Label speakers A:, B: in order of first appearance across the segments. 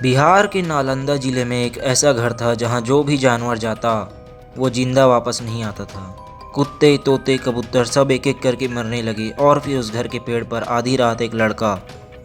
A: बिहार के नालंदा जिले में एक ऐसा घर था जहां जो भी जानवर जाता वो जिंदा वापस नहीं आता था। कुत्ते, तोते, कबूतर सब एक एक करके मरने लगे और फिर उस घर के पेड़ पर आधी रात एक लड़का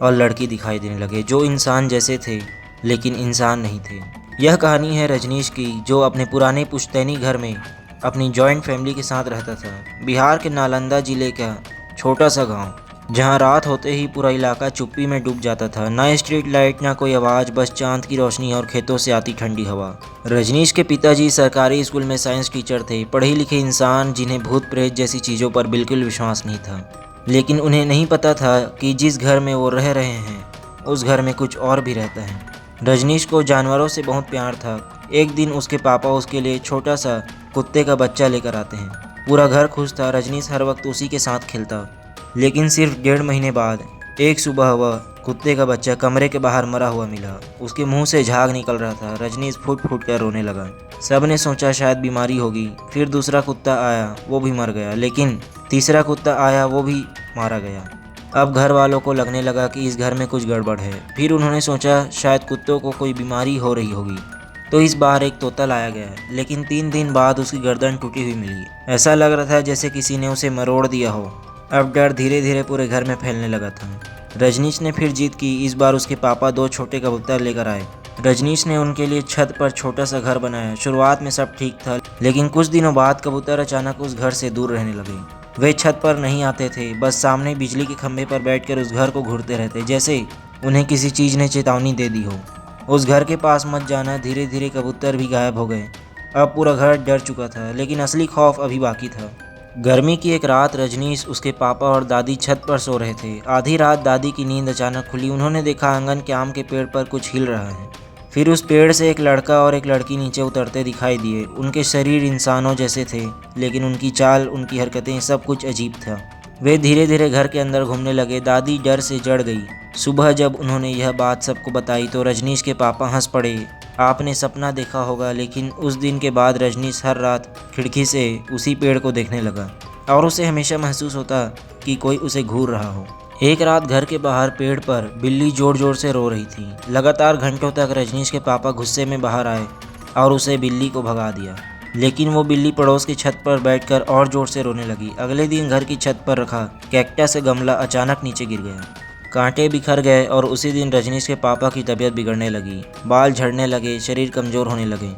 A: और लड़की दिखाई देने लगे जो इंसान जैसे थे लेकिन इंसान नहीं थे। यह कहानी है रजनीश की, जो अपने पुराने पुश्तैनी घर में अपनी जॉइंट फैमिली के साथ रहता था। बिहार के नालंदा जिले का छोटा सा गांव, जहां रात होते ही पूरा इलाका चुप्पी में डूब जाता था। ना स्ट्रीट लाइट, ना कोई आवाज़, बस चांद की रोशनी और खेतों से आती ठंडी हवा। रजनीश के पिताजी सरकारी स्कूल में साइंस टीचर थे, पढ़े लिखे इंसान जिन्हें भूत प्रेत जैसी चीज़ों पर बिल्कुल विश्वास नहीं था। लेकिन उन्हें नहीं पता था कि जिस घर में वो रह रहे हैं उस घर में कुछ और भी रहता है। रजनीश को जानवरों से बहुत प्यार था। एक दिन उसके पापा उसके लिए छोटा सा कुत्ते का बच्चा लेकर आते हैं। पूरा घर खुश था, रजनीश हर वक्त उसी के साथ खेलता। लेकिन सिर्फ 1.5 महीने बाद एक सुबह वह कुत्ते का बच्चा कमरे के बाहर मरा हुआ मिला। उसके मुंह से झाग निकल रहा था। रजनीश फूट फूट कर रोने लगा। सब ने सोचा शायद बीमारी होगी। फिर दूसरा कुत्ता आया, वो भी मर गया। लेकिन तीसरा कुत्ता आया, वो भी मारा गया। अब घर वालों को लगने लगा कि इस घर में कुछ गड़बड़ है। फिर उन्होंने सोचा शायद कुत्तों को कोई बीमारी हो रही होगी, तो इस बार एक तोता लाया गया। लेकिन 3 दिन बाद उसकी गर्दन टूटी हुई मिली। ऐसा लग रहा था जैसे किसी ने उसे मरोड़ दिया हो। अब डर धीरे धीरे पूरे घर में फैलने लगा था। रजनीश ने फिर जीत की। इस बार उसके पापा 2 छोटे कबूतर लेकर आए। रजनीश ने उनके लिए छत पर छोटा सा घर बनाया। शुरुआत में सब ठीक था, लेकिन कुछ दिनों बाद कबूतर अचानक उस घर से दूर रहने लगे। वे छत पर नहीं आते थे, बस सामने बिजली के खंभे पर बैठकर उस घर को घूरते रहते, जैसे उन्हें किसी चीज़ ने चेतावनी दे दी हो, उस घर के पास मत जाना। धीरे धीरे कबूतर भी गायब हो गए। अब पूरा घर डर चुका था, लेकिन असली खौफ अभी बाकी था। गर्मी की एक रात रजनीश, उसके पापा और दादी छत पर सो रहे थे। आधी रात दादी की नींद अचानक खुली। उन्होंने देखा आंगन के आम के पेड़ पर कुछ हिल रहा है। फिर उस पेड़ से एक लड़का और एक लड़की नीचे उतरते दिखाई दिए। उनके शरीर इंसानों जैसे थे, लेकिन उनकी चाल, उनकी हरकतें, सब कुछ अजीब था। वे धीरे धीरे घर के अंदर घूमने लगे। दादी डर से जड़ गई। सुबह जब उन्होंने यह बात सबको बताई तो रजनीश के पापा हंस पड़े। आपने सपना देखा होगा। लेकिन उस दिन के बाद रजनीश हर रात खिड़की से उसी पेड़ को देखने लगा और उसे हमेशा महसूस होता कि कोई उसे घूर रहा हो। एक रात घर के बाहर पेड़ पर बिल्ली जोर जोर से रो रही थी। लगातार घंटों तक रजनीश के पापा गुस्से में बाहर आए और उसे बिल्ली को भगा दिया। लेकिन वो बिल्ली पड़ोस की छत पर बैठकर और जोर से रोने लगी। अगले दिन घर की छत पर रखा कैक्टस से गमला अचानक नीचे गिर गया। कांटे बिखर गए और उसी दिन रजनीश के पापा की तबीयत बिगड़ने लगी। बाल झड़ने लगे, शरीर कमज़ोर होने लगे।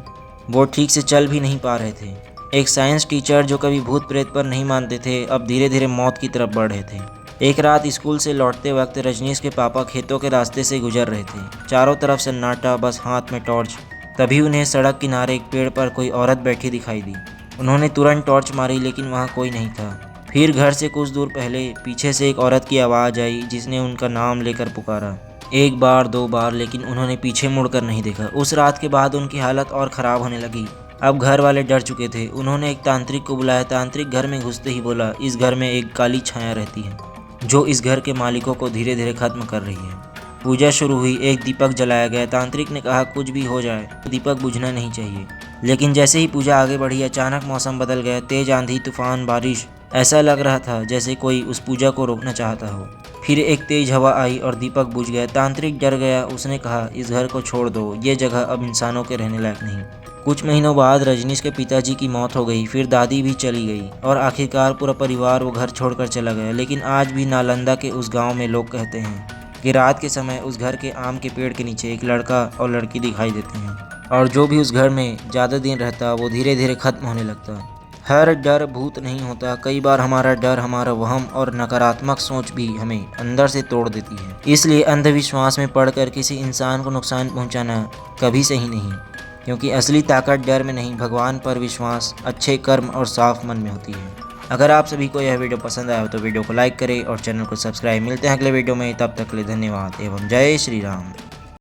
A: वो ठीक से चल भी नहीं पा रहे थे। एक साइंस टीचर जो कभी भूत प्रेत पर नहीं मानते थे, अब धीरे धीरे मौत की तरफ बढ़ रहे थे। एक रात स्कूल से लौटते वक्त रजनीश के पापा खेतों के रास्ते से गुजर रहे थे। चारों तरफ सन्नाटा, बस हाथ में टॉर्च। तभी उन्हें सड़क किनारे एक पेड़ पर कोई औरत बैठी दिखाई दी। उन्होंने तुरंत टॉर्च मारी, लेकिन वहाँ कोई नहीं था। फिर घर से कुछ दूर पहले पीछे से एक औरत की आवाज़ आई, जिसने उनका नाम लेकर पुकारा। 1 बार 2 बार, लेकिन उन्होंने पीछे मुड़कर नहीं देखा। उस रात के बाद उनकी हालत और ख़राब होने लगी। अब घर वाले डर चुके थे। उन्होंने एक तांत्रिक को बुलाया। तांत्रिक घर में घुसते ही बोला, इस घर में एक काली छाया रहती है जो इस घर के मालिकों को धीरे धीरे खत्म कर रही है। पूजा शुरू हुई। एक दीपक जलाया गया। तांत्रिक ने कहा कुछ भी हो जाए दीपक बुझना नहीं चाहिए। लेकिन जैसे ही पूजा आगे बढ़ी, अचानक मौसम बदल गया। तेज आंधी, तूफान, बारिश। ऐसा लग रहा था जैसे कोई उस पूजा को रोकना चाहता हो। फिर एक तेज हवा आई और दीपक बुझ गया। तांत्रिक डर गया। उसने कहा इस घर को छोड़ दो, ये जगह अब इंसानों के रहने लायक नहीं। कुछ महीनों बाद रजनीश के पिताजी की मौत हो गई। फिर दादी भी चली गई और आखिरकार पूरा परिवार वो घर छोड़कर चला गया। लेकिन आज भी नालंदा के उस गांव में लोग कहते हैं कि रात के समय उस घर के आम के पेड़ के नीचे एक लड़का और लड़की दिखाई देते हैं, और जो भी उस घर में ज़्यादा दिन रहता वो धीरे धीरे खत्म होने लगता। हर डर भूत नहीं होता। कई बार हमारा डर, हमारा वहम और नकारात्मक सोच भी हमें अंदर से तोड़ देती है। इसलिए अंधविश्वास में पड़कर किसी इंसान को नुकसान पहुंचाना कभी सही नहीं, क्योंकि असली ताकत डर में नहीं, भगवान पर विश्वास, अच्छे कर्म और साफ मन में होती है। अगर आप सभी को यह वीडियो पसंद आया हो तो वीडियो को लाइक करें और चैनल को सब्सक्राइब। मिलते हैं अगले वीडियो में, तब तक के लिए धन्यवाद एवं जय श्री राम।